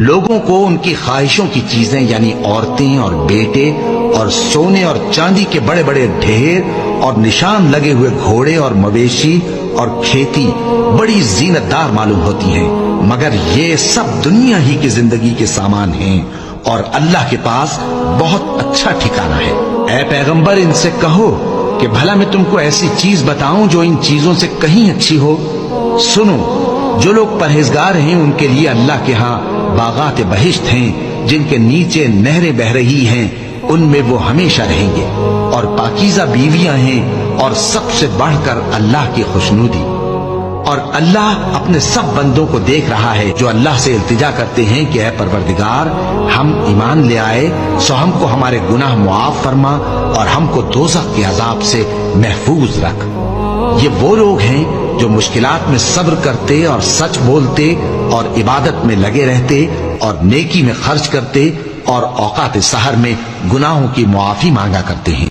لوگوں کو ان کی خواہشوں کی چیزیں یعنی عورتیں اور بیٹے اور سونے اور چاندی کے بڑے بڑے ڈھیر اور نشان لگے ہوئے گھوڑے اور مویشی اور کھیتی بڑی زینت دار معلوم ہوتی ہیں، مگر یہ سب دنیا ہی کی زندگی کے سامان ہیں اور اللہ کے پاس بہت اچھا ٹھکانہ ہے۔ اے پیغمبر ان سے کہو کہ بھلا میں تم کو ایسی چیز بتاؤں جو ان چیزوں سے کہیں اچھی ہو؟ سنو، جو لوگ پرہیزگار ہیں ان کے لیے اللہ کے ہاں باغات بہشت ہیں جن کے نیچے نہریں بہ رہی ہیں، ان میں وہ ہمیشہ رہیں گے، اور پاکیزہ بیویاں ہیں، اور سب سے بڑھ کر اللہ کی خوشنودی۔ اور اللہ اپنے سب بندوں کو دیکھ رہا ہے جو اللہ سے التجا کرتے ہیں کہ اے پروردگار، ہم ایمان لے آئے سو ہم کو ہمارے گناہ معاف فرما اور ہم کو دوزخ کے عذاب سے محفوظ رکھ۔ یہ وہ لوگ ہیں جو مشکلات میں صبر کرتے اور سچ بولتے اور عبادت میں لگے رہتے اور نیکی میں خرچ کرتے اور اوقات سحر میں گناہوں کی معافی مانگا کرتے ہیں۔